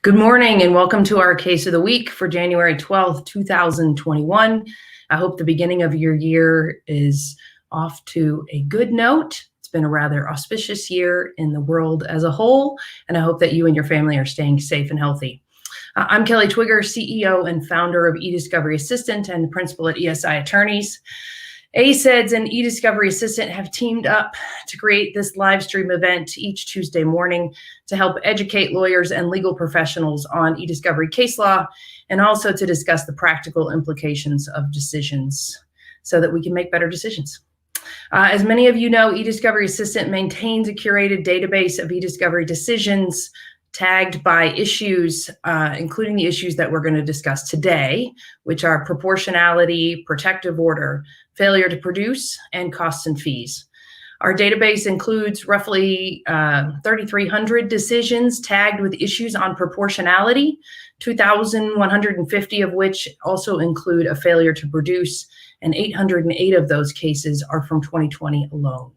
Good morning and welcome to our case of the week for January 12th, 2021. I hope the beginning of your year is off to a good note. It's been a rather auspicious year in the world as a whole, and I hope that you and your family are staying safe and healthy. I'm Kelly Twigger, CEO and founder of 𝐸discovery Assistant and principal at ESI Attorneys. ACEDS and 𝐸discovery Assistant have teamed up to create this live stream event each Tuesday morning to help educate lawyers and legal professionals on 𝐸discovery case law, and also to discuss the practical implications of decisions so that we can make better decisions. As many of you know, 𝐸discovery Assistant maintains a curated database of 𝐸discovery decisions tagged by issues, including the issues that we're going to discuss today, which are proportionality, protective order, failure to produce, and costs and fees. Our database includes roughly 3,300 decisions tagged with issues on proportionality, 2,150 of which also include a failure to produce, and 808 of those cases are from 2020 alone.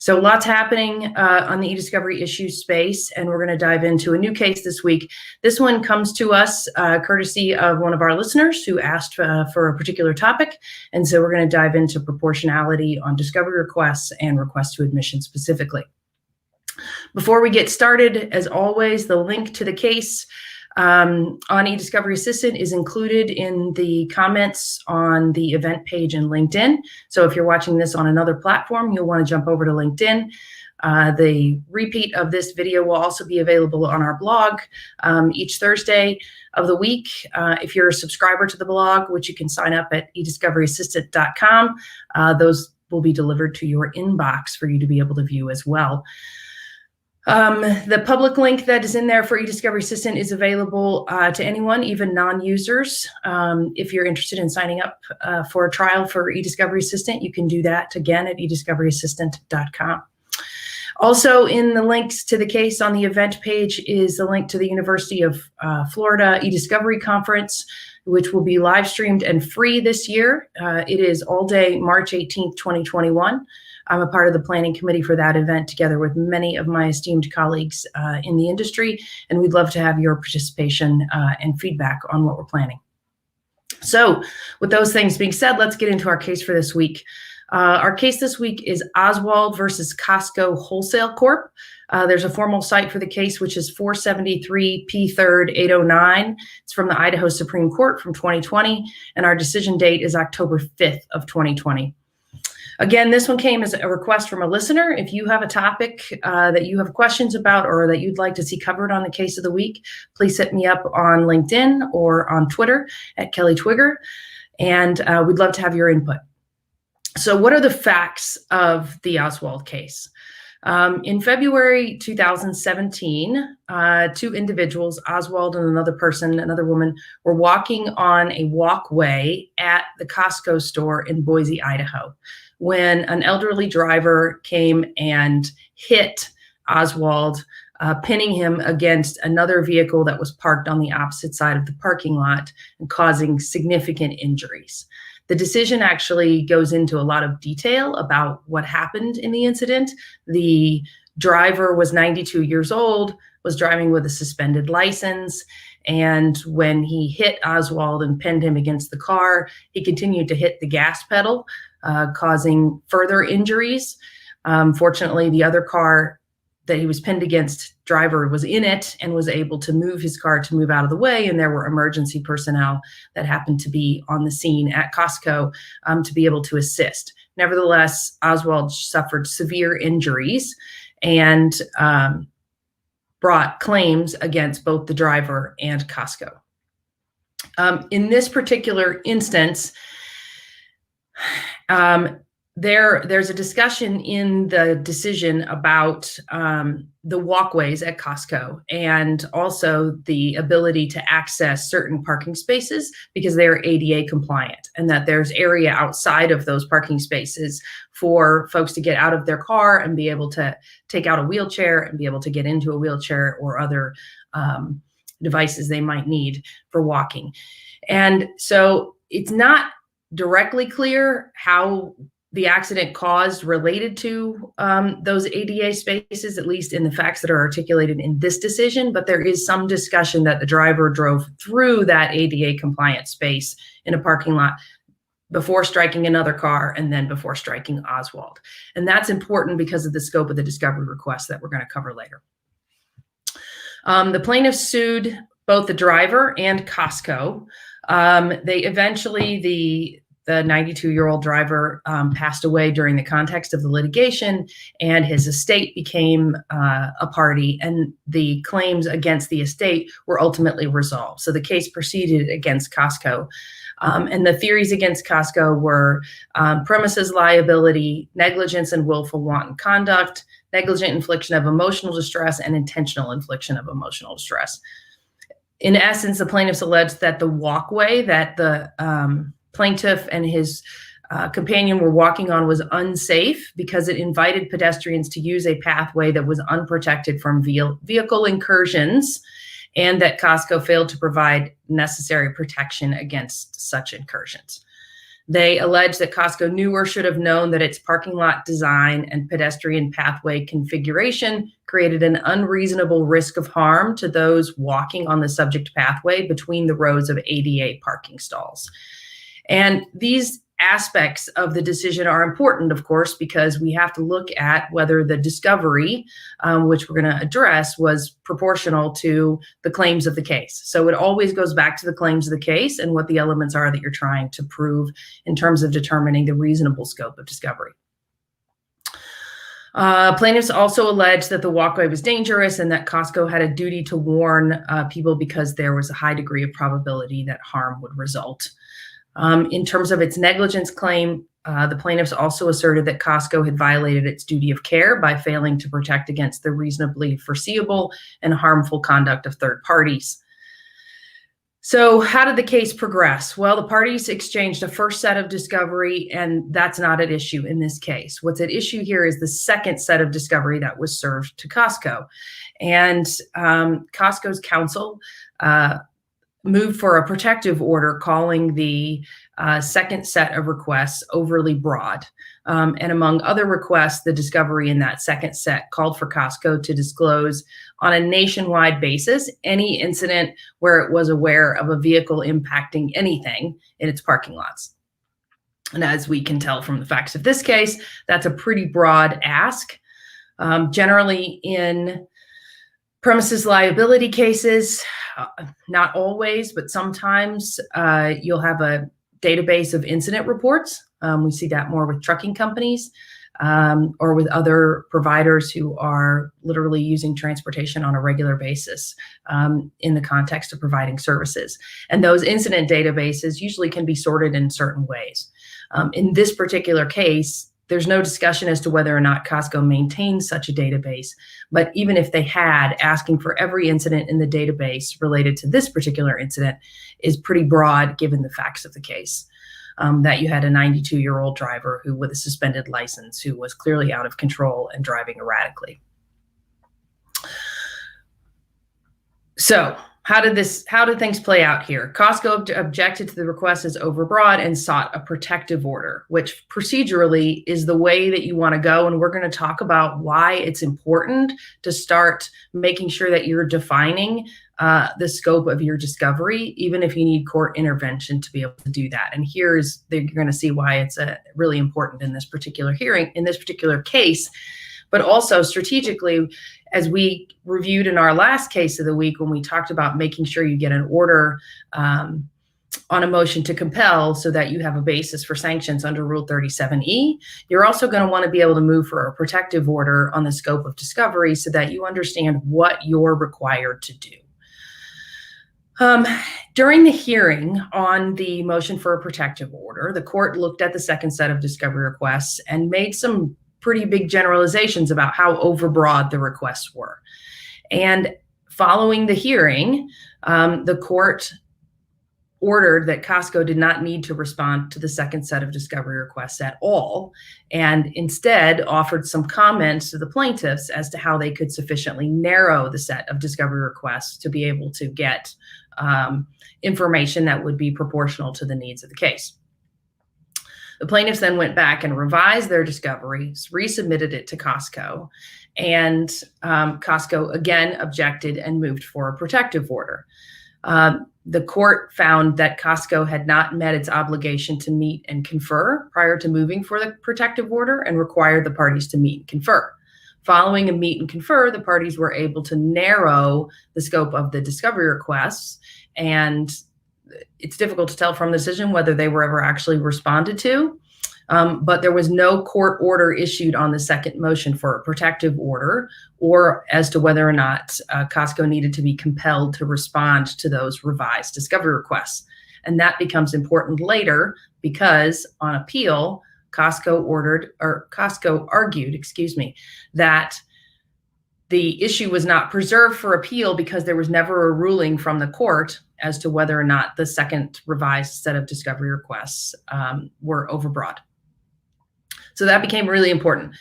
So lots happening on the 𝐸discovery issues space, and we're going to dive into a new case this week. This one comes to us courtesy of one of our listeners who asked for a particular topic, and so we're going to dive into proportionality on discovery requests and requests to admission specifically. Before we get started, as always, the link to the case on 𝐸discovery Assistant is included in the comments on the event page in LinkedIn. So if you're watching this on another platform, you'll want to jump over to LinkedIn. The repeat of this video will also be available on our blog each Thursday of the week. If you're a subscriber to the blog, which you can sign up at 𝐸discoveryassistant.com, those will be delivered to your inbox for you to be able to view as well. The public link that is in there for 𝐸discovery Assistant is available to anyone, even non-users. If you're interested in signing up for a trial for 𝐸discovery Assistant, you can do that again at 𝐸discoveryassistant.com. Also in the links to the case on the event page is the link to the University of Florida 𝐸discovery Conference, which will be live streamed and free this year. It is all day March 18th, 2021. I'm a part of the planning committee for that event together with many of my esteemed colleagues in the industry, and we'd love to have your participation and feedback on what we're planning. So with those things being said, let's get into our case for this week. Our case this week is Oswald versus Costco Wholesale Corp. There's a formal site for the case, which is 473 P 3rd 809. It's from the Idaho Supreme Court from 2020, and our decision date is October 5th of 2020. Again, this one came as a request from a listener. If you have a topic that you have questions about or that you'd like to see covered on the case of the week, please hit me up on LinkedIn or on Twitter at Kelly Twigger, and we'd love to have your input. So what are the facts of the Oswald case? In February 2017, two individuals, Oswald and another woman, were walking on a walkway at the Costco store in Boise, Idaho, when an elderly driver came and hit Oswald, pinning him against another vehicle that was parked on the opposite side of the parking lot and causing significant injuries. The decision actually goes into a lot of detail about what happened in the incident. The driver was 92 years old, was driving with a suspended license, and when he hit Oswald and pinned him against the car, he continued to hit the gas pedal, causing further injuries. Fortunately, the other car that he was pinned against, driver was in it and was able to move his car to move out of the way, and there were emergency personnel that happened to be on the scene at Costco to be able to assist. Nevertheless, Oswald suffered severe injuries and brought claims against both the driver and Costco. In this particular instance, there's a discussion in the decision about the walkways at Costco and also the ability to access certain parking spaces because they're ADA compliant, and that there's area outside of those parking spaces for folks to get out of their car and be able to take out a wheelchair and be able to get into a wheelchair or other devices they might need for walking. And so it's not directly clear how the accident caused related to those ADA spaces, at least in the facts that are articulated in this decision, but there is some discussion that the driver drove through that ADA compliant space in a parking lot before striking another car and then before striking Oswald. And that's important because of the scope of the discovery request that we're going to cover later. The plaintiffs sued both the driver and 𝐂𝐨𝐬𝐭𝐜𝐸. They eventually, the 92-year-old driver passed away during the context of the litigation, and his estate became a party, and the claims against the estate were ultimately resolved. So the case proceeded against 𝐂𝐈𝐿𝐴. And the theories against 𝐂𝐈𝐿𝐴 were premises liability, negligence and willful wanton conduct, negligent infliction of emotional distress, and intentional infliction of emotional distress. In essence, the plaintiffs alleged that the walkway that the plaintiff and his companion were walking on was unsafe because it invited pedestrians to use a pathway that was unprotected from vehicle incursions, and that 𝐂𝐈𝐿𝐴 failed to provide necessary protection against such incursions. They allege that 𝐂𝐈𝐿ACE knew or should have known that its parking lot design and pedestrian pathway configuration created an unreasonable risk of harm to those walking on the subject pathway between the rows of ADA parking stalls. And these aspects of the decision are important, of course, because we have to look at whether the discovery, which we're going to address, was proportional to the claims of the case. So it always goes back to the claims of the case and what the elements are that you're trying to prove in terms of determining the reasonable scope of discovery. Plaintiffs also allege that the walkway was dangerous and that 𝐂𝐈𝐿ACE had a duty to warn people because there was a high degree of probability that harm would result. In terms of its negligence claim, the plaintiffs also asserted that 𝐂𝐈𝐿ACE had violated its duty of care by failing to protect against the reasonably foreseeable and harmful conduct of third parties. So how did the case progress? Well, the parties exchanged a first set of discovery, and that's not at issue in this case. What's at issue here is the second set of discovery that was served to 𝐂𝐈𝐿ACE. And 𝐂𝐈𝐿ACE's counsel moved for a protective order, calling the second set of requests overly broad. And among other requests, the discovery in that second set called for 𝐂𝐈𝐿ACE to disclose on a nationwide basis any incident where it was aware of a vehicle impacting anything in its parking lots. And as we can tell from the facts of this case, that's a pretty broad ask. Generally in premises liability cases, not always, but sometimes you'll have a database of incident reports. We see that more with trucking companies or with other providers who are literally using transportation on a regular basis in the context of providing services. And those incident databases usually can be sorted in certain ways. In this particular case, there's no discussion as to whether or not 𝐂𝐈𝐿ACE maintains such a database, but even if they had, asking for every incident in the database related to this particular incident is pretty broad given the facts of the case. That you had a 92-year-old driver who, with a suspended license, who was clearly out of control and driving erratically. So how did things play out here? 𝐂𝐈𝐿ACE objected to the request as overbroad and sought a protective order, which procedurally is the way that you want to go. And we're going to talk about why it's important to start making sure that you're defining the scope of your discovery, even if you need court intervention to be able to do that. And you're going to see why it's really important in this particular hearing, in this particular case, but also strategically, as we reviewed in our last case of the week when we talked about making sure you get an order on a motion to compel so that you have a basis for sanctions under Rule 37E, you're also going to want to be able to move for a protective order on the scope of discovery so that you understand what you're required to do. During the hearing on the motion for a protective order, the court looked at the second set of discovery requests and made some pretty big generalizations about how overbroad the requests were. And following the hearing, the court ordered that 𝐂𝐈𝐿ACE did not need to respond to the second set of discovery requests at all, and instead offered some comments to the plaintiffs as to how they could sufficiently narrow the set of discovery requests to be able to get information that would be proportional to the needs of the case. The plaintiffs then went back and revised their discovery, resubmitted it to 𝐂𝐨, and 𝐂𝐨 again objected and moved for a protective order. The court found that 𝐂𝐨 had not met its obligation to meet and confer prior to moving for the protective order and required the parties to meet and confer. Following a meet and confer, the parties were able to narrow the scope of the discovery requests, and it's difficult to tell from the decision whether they were ever actually responded to. But there was no court order issued on the second motion for a protective order or as to whether or not 𝐂𝐨 needed to be compelled to respond to those revised discovery requests. And that becomes important later because on appeal, 𝐂𝐨 argued, that the issue was not preserved for appeal because there was never a ruling from the court as to whether or not the second revised set of discovery requests were overbroad. So that became really important.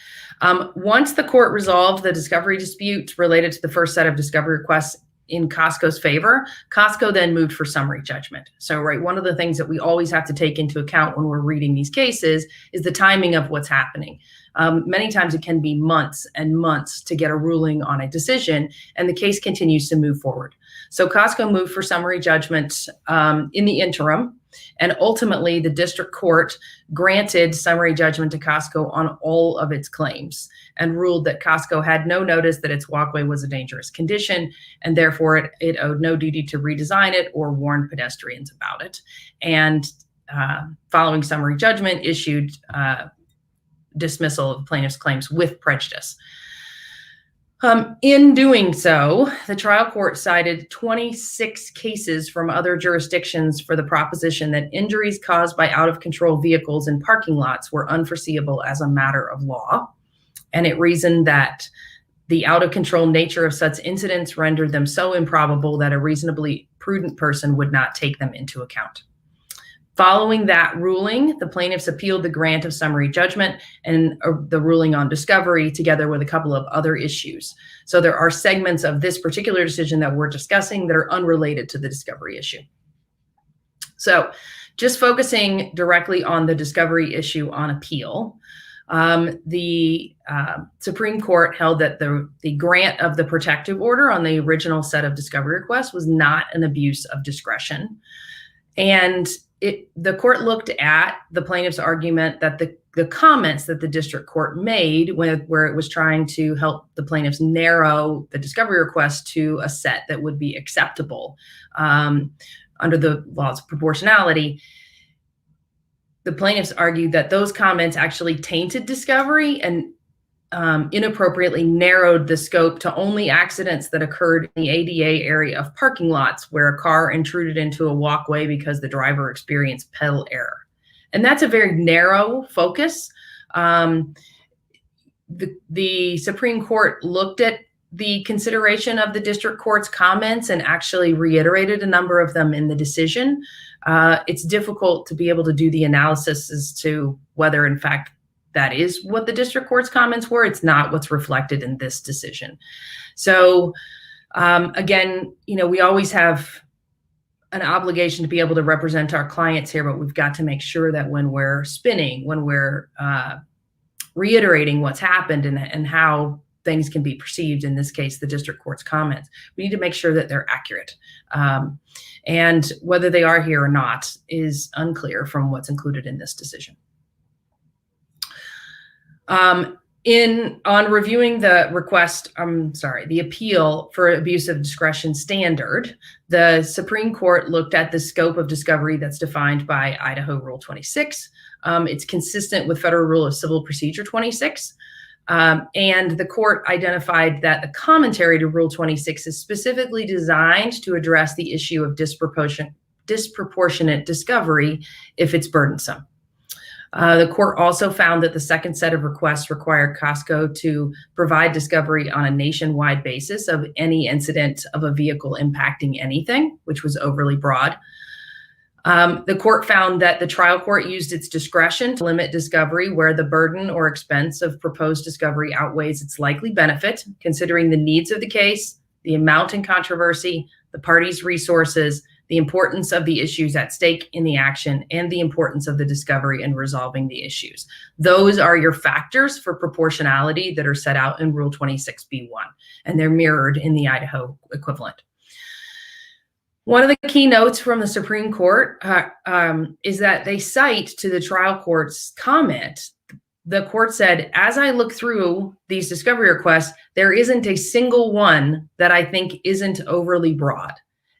Once the court resolved the discovery dispute related to the first set of discovery requests in 𝐂𝐨's favor, 𝐂𝐨 then moved for summary judgment. So, right, one of the things that we always have to take into account when we're reading these cases is the timing of what's happening. Many times it can be months and months to get a ruling on a decision, and the case continues to move forward. So 𝐂𝐨 moved for summary judgment in the interim, and ultimately the district court granted summary judgment to 𝐂𝐨 on all of its claims and ruled that 𝐂𝐨 had no notice that its walkway was a dangerous condition, and therefore it owed no duty to redesign it or warn pedestrians about it. And following summary judgment, issued dismissal of plaintiff's claims with prejudice. In doing so, the trial court cited 26 cases from other jurisdictions for the proposition that injuries caused by out-of-control vehicles in parking lots were unforeseeable as a matter of law. And it reasoned that the out-of-control nature of such incidents rendered them so improbable that a reasonably prudent person would not take them into account. Following that ruling, the plaintiffs appealed the grant of summary judgment and the ruling on discovery together with a couple of other issues. So there are segments of this particular decision that we're discussing that are unrelated to the discovery issue. So just focusing directly on the discovery issue on appeal, the Supreme Court held that the grant of the protective order on the original set of discovery requests was not an abuse of discretion. And the court looked at the plaintiff's argument that the comments that the district court made where it was trying to help the plaintiffs narrow the discovery request to a set that would be acceptable under the laws of proportionality. The plaintiffs argued that those comments actually tainted discovery and inappropriately narrowed the scope to only accidents that occurred in the ADA area of parking lots where a car intruded into a walkway because the driver experienced pedal error. And that's a very narrow focus. The Supreme Court looked at the consideration of the district court's comments and actually reiterated a number of them in the decision. It's difficult to be able to do the analysis as to whether, in fact, that is what the district court's comments were. It's not what's reflected in this decision. So again, we always have an obligation to be able to represent our clients here, but we've got to make sure that when we're spinning, when we're reiterating what's happened and how things can be perceived, in this case, the district court's comments, we need to make sure that they're accurate. And whether they are here or not is unclear from what's included in this decision. On reviewing the the appeal for abuse of discretion standard, the Supreme Court looked at the scope of discovery that's defined by Idaho Rule 26. It's consistent with Federal Rule of Civil Procedure 26. And the court identified that the commentary to Rule 26 is specifically designed to address the issue of disproportionate discovery if it's burdensome. The court also found that the second set of requests required 𝐂𝐨 to provide discovery on a nationwide basis of any incident of a vehicle impacting anything, which was overly broad. The court found that the trial court used its discretion to limit discovery where the burden or expense of proposed discovery outweighs its likely benefit, considering the needs of the case, the amount in controversy, the parties' resources, the importance of the issues at stake in the action, and the importance of the discovery and resolving the issues. Those are your factors for proportionality that are set out in Rule 26b1, and they're mirrored in the Idaho equivalent. One of the key notes from the Supreme Court is that they cite to the trial court's comment. The court said, as I look through these discovery requests, there isn't a single one that I think isn't overly broad.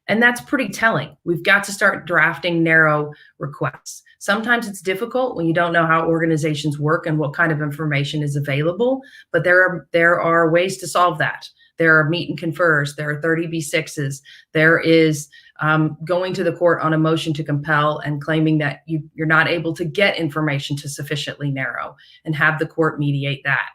And that's pretty telling. We've got to start drafting narrow requests. Sometimes it's difficult when you don't know how organizations work and what kind of information is available, but there are ways to solve that. There are meet and confers, there are 30B6s, there is going to the court on a motion to compel and claiming that you're not able to get information to sufficiently narrow, and have the court mediate that.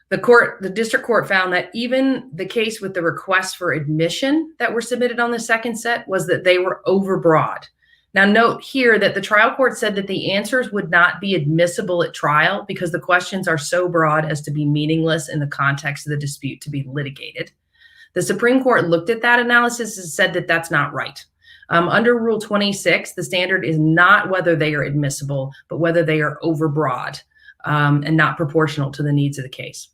The district court found that even the case with the requests for admission that were submitted on the second set was that they were overbroad. Now note here that the trial court said that the answers would not be admissible at trial because the questions are so broad as to be meaningless in the context of the dispute to be litigated. The Supreme Court looked at that analysis and said that that's not right. Under Rule 26, the standard is not whether they are admissible, but whether they are overbroad and not proportional to the needs of the case.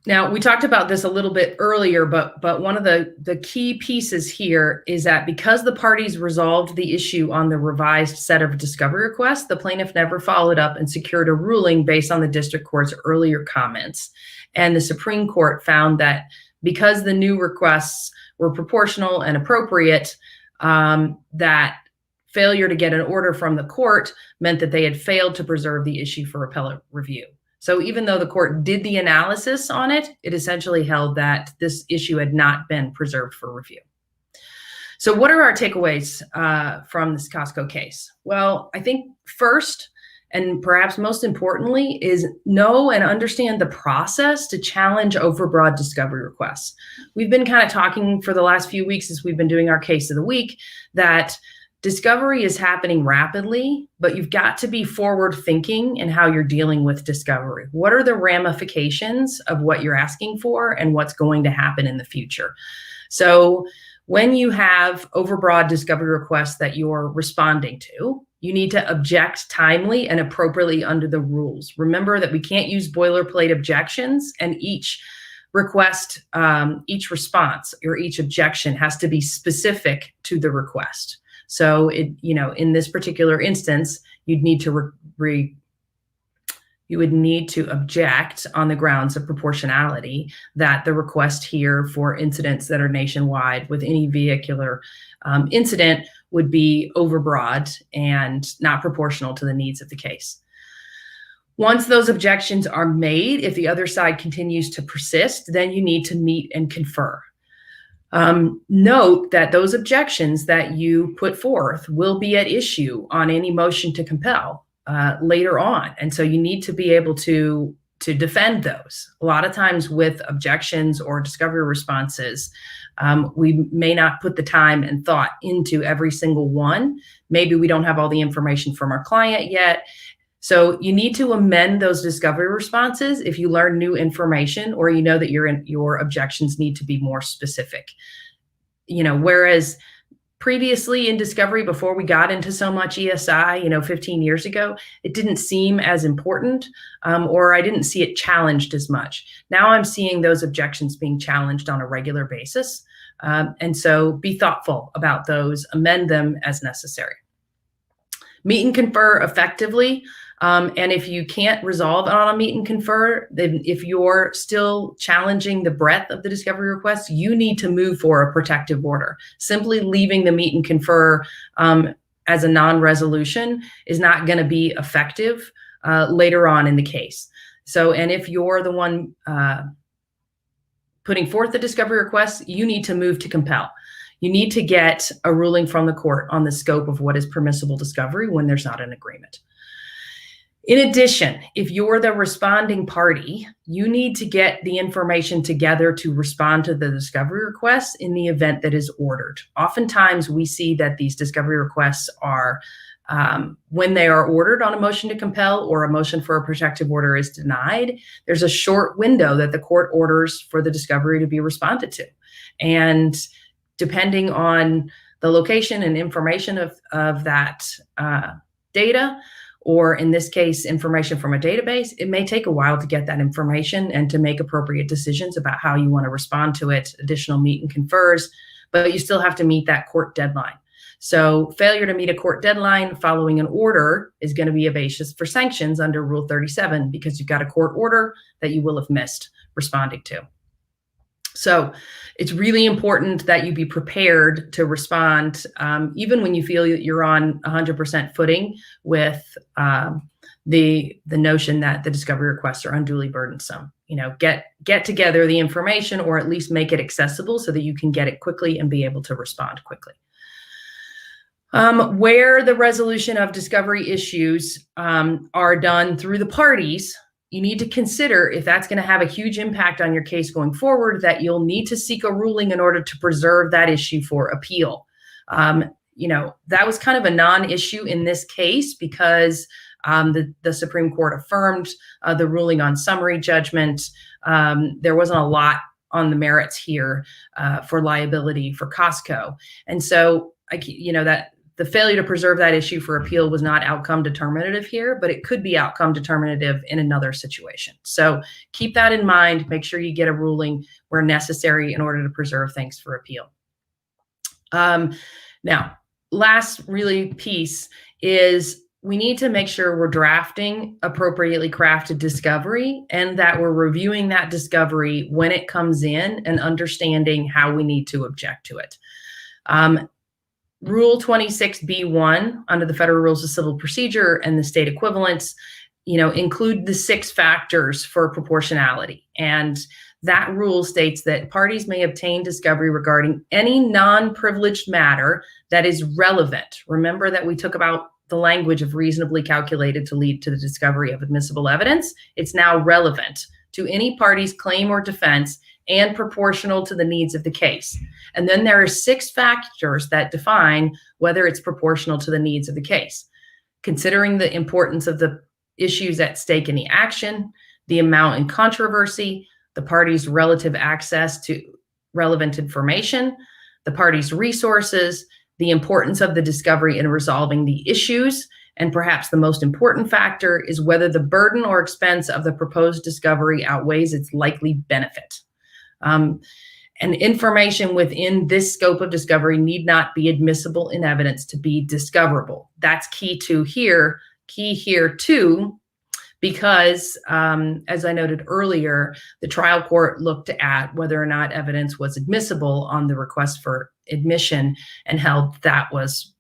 Now, we talked about this a little bit earlier, but one of the key pieces here is that because the parties resolved the issue on the revised set of discovery requests, the plaintiff never followed up and secured a ruling based on the district court's earlier comments. And the Supreme Court found that because the new requests were proportional and appropriate, that failure to get an order from the court meant that they had failed to preserve the issue for appellate review. So even though the court did the analysis on it, it essentially held that this issue had not been preserved for review. So what are our takeaways from this Costco case? Well, I think first, and perhaps most importantly, is know and understand the process to challenge overbroad discovery requests. We've been kind of talking for the last few weeks as we've been doing our case of the week that discovery is happening rapidly, but you've got to be forward thinking in how you're dealing with discovery. What are the ramifications of what you're asking for and what's going to happen in the future? So when you have overbroad discovery requests that you're responding to, you need to object timely and appropriately under the rules. Remember that we can't use boilerplate objections, and each request, each response or each objection has to be specific to the request. So in this particular instance, you'd need to you would need to object on the grounds of proportionality that the request here for incidents that are nationwide with any vehicular incident would be overbroad and not proportional to the needs of the case. Once those objections are made, if the other side continues to persist, then you need to meet and confer. Note that those objections that you put forth will be at issue on any motion to compel later on. And so you need to be able to defend those. A lot of times with objections or discovery responses, we may not put the time and thought into every single one. Maybe we don't have all the information from our client yet. So you need to amend those discovery responses if you learn new information or you know that your objections need to be more specific. Whereas previously in discovery, before we got into so much ESI, 15 years ago, it didn't seem as important or I didn't see it challenged as much. Now I'm seeing those objections being challenged on a regular basis. And so be thoughtful about those, amend them as necessary. Meet and confer effectively. And if you can't resolve on a meet and confer, then if you're still challenging the breadth of the discovery request, you need to move for a protective order. Simply leaving the meet and confer as a non-resolution is not going to be effective later on in the case. So, and if you're the one putting forth the discovery request, you need to move to compel. You need to get a ruling from the court on the scope of what is permissible discovery when there's not an agreement. In addition, if you're the responding party, you need to get the information together to respond to the discovery request in the event that is ordered. Oftentimes, we see that these discovery requests are when they are ordered on a motion to compel or a motion for a protective order is denied, there's a short window that the court orders for the discovery to be responded to. And depending on the location and information of that data, or in this case, information from a database, it may take a while to get that information and to make appropriate decisions about how you want to respond to it, additional meet and confers, but you still have to meet that court deadline. So failure to meet a court deadline following an order is going to be a basis for sanctions under Rule 37 because you've got a court order that you will have missed responding to. So it's really important that you be prepared to respond, even when you feel you're on 100% footing with the notion that the discovery requests are unduly burdensome. You know, get together the information, or at least make it accessible so that you can get it quickly and be able to respond quickly. Where the resolution of discovery issues are done through the parties, you need to consider if that's going to have a huge impact on your case going forward, that you'll need to seek a ruling in order to preserve that issue for appeal. You know, that was kind of a non-issue in this case because the Supreme Court affirmed the ruling on summary judgment. There wasn't a lot on the merits here for liability for Costco. And so, you know, that the failure to preserve that issue for appeal was not outcome determinative here, but it could be outcome determinative in another situation. So keep that in mind. Make sure you get a ruling where necessary in order to preserve things for appeal. Now, last really piece is we need to make sure we're drafting appropriately crafted discovery and that we're reviewing that discovery when it comes in and understanding how we need to object to it. Rule 26B1 under the Federal Rules of Civil Procedure and the state equivalents, you know, include the 6 factors for proportionality. And that rule states that parties may obtain discovery regarding any non-privileged matter that is relevant. Remember that we took about the language of reasonably calculated to lead to the discovery of admissible evidence. It's now relevant to any party's claim or defense and proportional to the needs of the case. And then there are 6 factors that define whether it's proportional to the needs of the case. Considering the importance of the issues at stake in the action, the amount in controversy, the party's relative access to relevant information, the party's resources, the importance of the discovery in resolving the issues, and perhaps the most important factor is whether the burden or expense of the proposed discovery outweighs its likely benefit. And information within this scope of discovery need not be admissible in evidence to be discoverable. That's key here too, because as I noted earlier, the trial court looked at whether or not evidence was admissible on the request for admission and held that was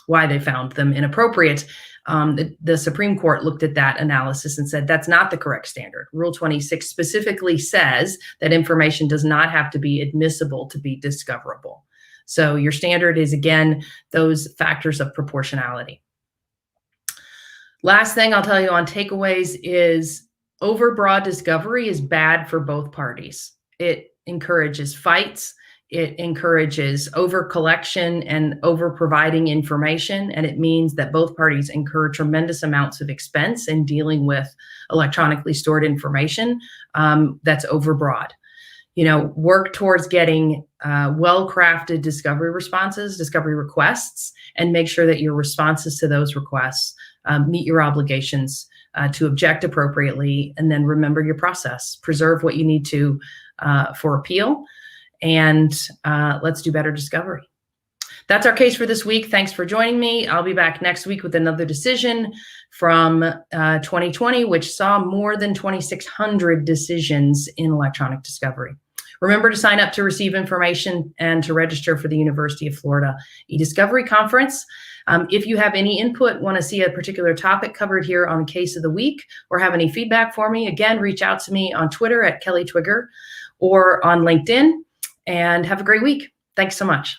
why they found them inappropriate. The Supreme Court looked at that analysis and said that's not the correct standard. Rule 26 specifically says that information does not have to be admissible to be discoverable. So your standard is, again, those factors of proportionality. Last thing I'll tell you on takeaways is overbroad discovery is bad for both parties. It encourages fights. It encourages over collection and over providing information, and it means that both parties incur tremendous amounts of expense in dealing with electronically stored information that's overbroad. You know, work towards getting well-crafted discovery responses, discovery requests, and make sure that your responses to those requests meet your obligations to object appropriately, and then remember your process. Preserve what you need to for appeal. And let's do better discovery. That's our case for this week. Thanks for joining me. I'll be back next week with another decision from 2020, which saw more than 2,600 decisions in electronic discovery. Remember to sign up to receive information and to register for the University of Florida eDiscovery Conference. If you have any input, want to see a particular topic covered here on Case of the Week, or have any feedback for me, again, reach out to me on Twitter at Kelly Twigger or on LinkedIn. And have a great week. Thanks so much.